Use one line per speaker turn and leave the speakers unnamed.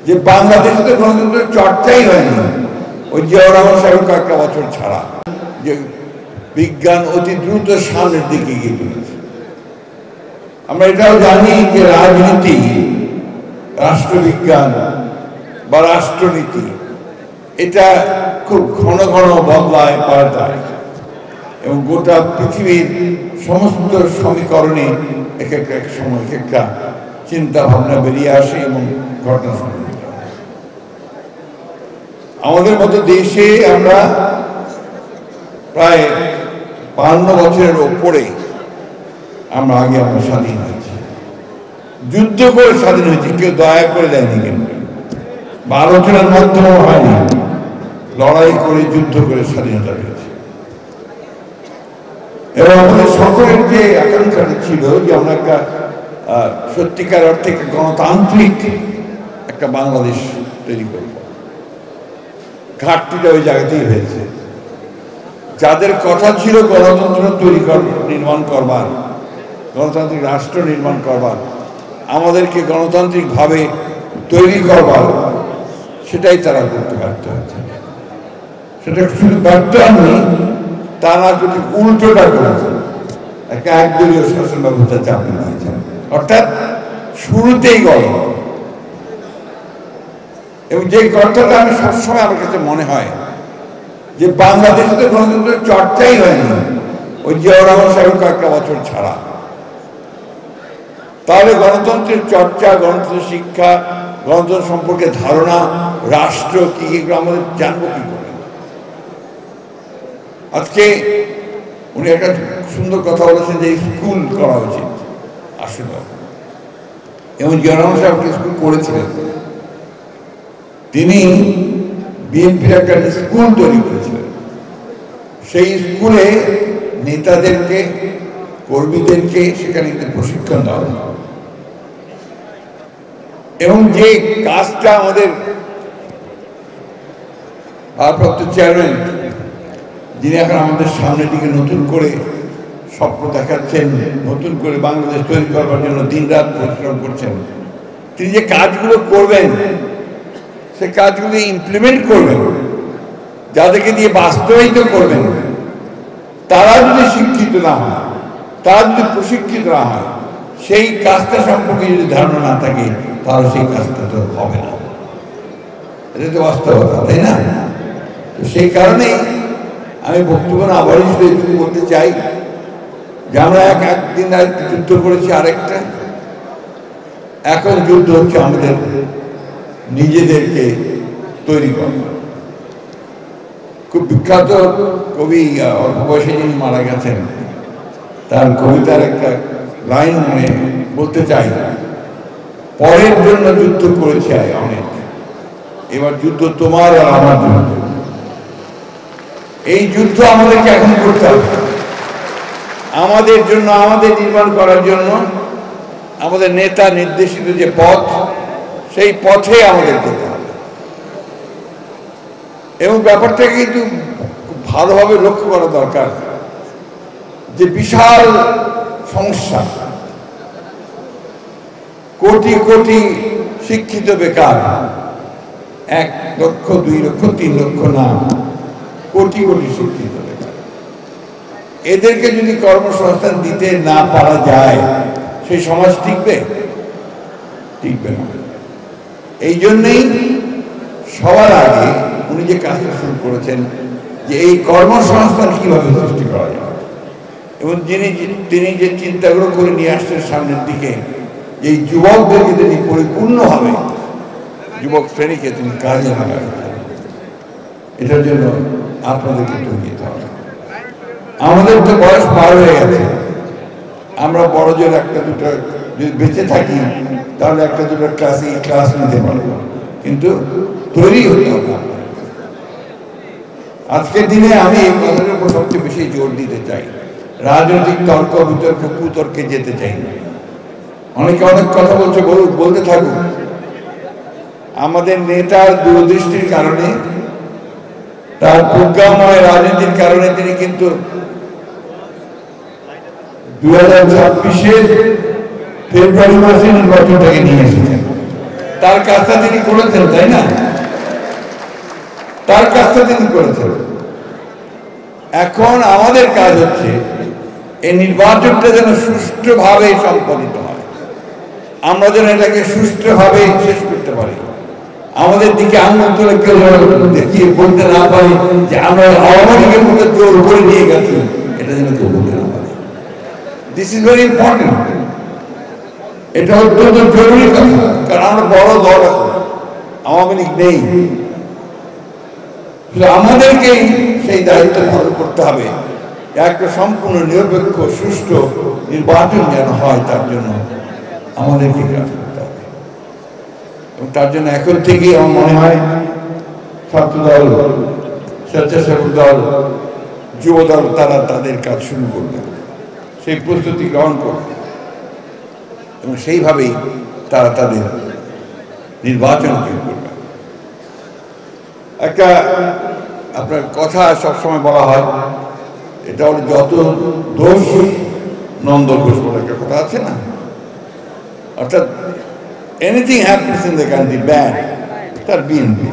যে বাংলাদেশে তো গণতন্ত্রের চর্চাই হয়নি ওই জিয়াউর রহমান সাহেবের কয়েকটা বছর ছাড়া, যে বিজ্ঞান অতি দ্রুত সামনের দিকে এগিয়ে চলেছে। আমরা এটাও জানি যে রাজনীতি, রাষ্ট্রবিজ্ঞান বা রাষ্ট্রনীতি এটা খুব ঘন ঘন বদলায়, পাল্টায় এবং গোটা পৃথিবীর সমস্ত সমীকরণে এক এক সময় একটা চিন্তা ভাবনা বেরিয়ে আসে এবং ঘটনা সংঘটিত হয়। আমাদের মতো দেশে আমরা প্রায় 52 বছরের ওপরে আমরা স্বাধীন হয়েছি, যুদ্ধ করে স্বাধীন হয়েছি, কেউ দয়া করে দেয়নি, কিন্তু বা আলোচনার মাধ্যমেও হয়নি, লড়াই করে যুদ্ধ করে স্বাধীনতা পেয়েছি। এবং আমাদের সকলের যে আকাঙ্ক্ষাটা ছিল যে আমরা একটা সত্যিকার অর্থে একটা গণতান্ত্রিক একটা বাংলাদেশ তৈরি করব, ঘাটতিটা ওই জায়গাতেই হয়েছে। যাদের কথা ছিল গণতন্ত্র নির্মাণ করবার, গণতান্ত্রিক রাষ্ট্র নির্মাণ করবার, আমাদেরকে গণতান্ত্রিকভাবে তৈরি করবার, সেটাই তারা করতে ব্যর্থ হয়েছে। সেটা শুধু ব্যর্থ হয়নি, তারা যদি উল্টোটা করেছে, একটা একদলীয় শাসন ব্যবস্থা চাপিয়ে দিয়েছে, অর্থাৎ শুরুতেই গলত। এবং যে কথাটা আমি সবসময় আমার কাছে মনে হয় যে বাংলাদেশে তো গণতন্ত্রের চর্চাই হয়নি ওই জিয়াউর রহমান সাহেবের কয়েকটা বছর ছাড়া, তাহলে গণতন্ত্রের চর্চা, গণতন্ত্রের শিক্ষা, গণতন্ত্র সম্পর্কে ধারণা, রাষ্ট্র কি আমাদের জানবো কি করে? আজকে উনি একটা সুন্দর কথা বলেছেন যে স্কুল করা উচিত আসলে, এবং জিয়াউর রহমান সাহেব স্কুল করেছিলেন। তিনি বিএনপির একটা স্কুল তৈরি করেছিলেন। সেই স্কুলে নেতাদেরকে, কর্মীদেরকে সেখানে প্রশিক্ষণ দেওয়া হতো। এবং যে কাজটা আমাদের ভারপ্রাপ্ত চেয়ারম্যান, যিনি এখন আমাদের সামনের দিকে নতুন করে স্বপ্ন দেখাচ্ছেন, নতুন করে বাংলাদেশ তৈরি করবার জন্য দিন রাত পরিশ্রম করছেন, তিনি যে কাজগুলো করবেন সে কাজগুলো ইমপ্লিমেন্ট করবেন, যাদেরকে দিয়ে বাস্তবায়িত করবেন, তারা যদি শিক্ষিত না হয়, তারা যদি প্রশিক্ষিত না হয়, সেই কাজটা সম্পর্কে যদি ধারণা না থাকে, তাহলে সেই কাজটা তো হবে না। এটা তো বাস্তবতা, তাই না? তো সেই কারণেই আমি বক্তব্য আবারই শুধু বলতে চাই যে আমরা একদিন যুদ্ধ করেছি, আরেকটা এখন যুদ্ধ হচ্ছে আমাদের নিজেদেরকে তৈরি করা। খুব বিখ্যাত কবি, অল্প বয়সে যিনি মারা গেছেন, তার কবিতার একটা লাইন মনে বলতে চাই, পরের জন্য যুদ্ধ করেছি অনেক, এবার যুদ্ধ তোমার আর আমার জন্য। এই যুদ্ধ আমাদেরকে এখন করতে হবে, আমাদের জন্য, আমাদের নির্মাণ করার জন্য। আমাদের নেতা নির্দেশিত যে পথ, সেই পথে আমাদের যেতে হবে। এবং ব্যাপারটাকে কিন্তু খুব ভালোভাবে লক্ষ্য করা দরকার যে বিশাল সমস্যা, কোটি কোটি শিক্ষিত বেকার, 1 লক্ষ 2 লক্ষ 3 লক্ষ না, কোটি কোটি শিক্ষিত বেকার, এদেরকে যদি কর্মসংস্থান দিতে না পারা যায়, সেই সমাজ টিকবে? টিকবে না। এই জন্যেই সবার আগে উনি যে কাজটা শুরু করেছেন যে এই কর্মসংস্থান কিভাবে সৃষ্টি করা যায়, এবং তিনি যে চিন্তাগুলো করে নিয়ে আসছেন সামনের দিকে, এই যুবকদেরকে তিনি পরিপূর্ণভাবে, যুবক শ্রেণীকে তিনি কাজে লাগাবেন, এটার জন্য আপনাদেরকে তৈরি দিতে হবে। আমাদের তো বয়স পার হয়ে গেছে, আমরা বড়জোর 1-2টা যদি বেঁচে থাকি তাহলে 1-2টা ক্লাস নিতে পারবো, কিন্তু তৈরি হতে হবে। আজকের দিনে আমি এই কথাটার উপর সবচেয়ে বেশি জোর দিতে চাই, রাজনৈতিক তর্ক বিতর্ক কুতর্কে যেতে চাই না। অনেকে অনেক কথা বলছে, বলতে থাকুক। আমাদের নেতার দূরদৃষ্টির কারণে, তার প্রজ্ঞাময় রাজনীতির কারণে তিনি কিন্তু 2026-এর ফেব্রুয়ারি মাসে নির্বাচনটাকে নিয়ে এসেছেন। তার কাজটা তিনি করেছেন, তাই না? তার কাজটা তিনি করেছেন। এখন আমাদের কাজ হচ্ছে এই নির্বাচনটা যেন সুষ্ঠুভাবে সম্পাদিত হয়, আমরা যেন এটাকে সুষ্ঠুভাবে শেষ করতে পারি। আমাদের দিকে আঙুল তুলে কেউ দেখিয়ে বলতে না পারি যে আমরা আওয়ামী লীগের মধ্যে জোর করে নিয়ে গেছি, এটা যেন কেউ বলতে না পারে। This is very important. এটা অত্যন্ত জরুরি কথা, কারণ আমরা বড় দল এখন, আওয়ামী লীগ নেই। আমাদেরকেই সেই দায়িত্ব পালন করতে হবে, একটা সম্পূর্ণ নিরপেক্ষ সুষ্ঠু নির্বাচন যেন হয়, তার জন্য আমাদেরকে কাজ করতে হবে। এবং তার জন্য এখন থেকেই আমার মনে হয় ছাত্রদল, স্বেচ্ছাসেবক দল, যুবদল তারা তাদের কাজ শুরু করবে, সেই প্রস্তুতি গ্রহণ করবে এবং সেইভাবেই তারা তাদের নির্বাচন করবে। একটা আপনার কথা সবসময় বলা হয়, এটা হল যত দোষ নন্দ ঘোষ বলে একটা কথা আছে না, অর্থাৎ anything happens in the country bad, তার বিএনপি।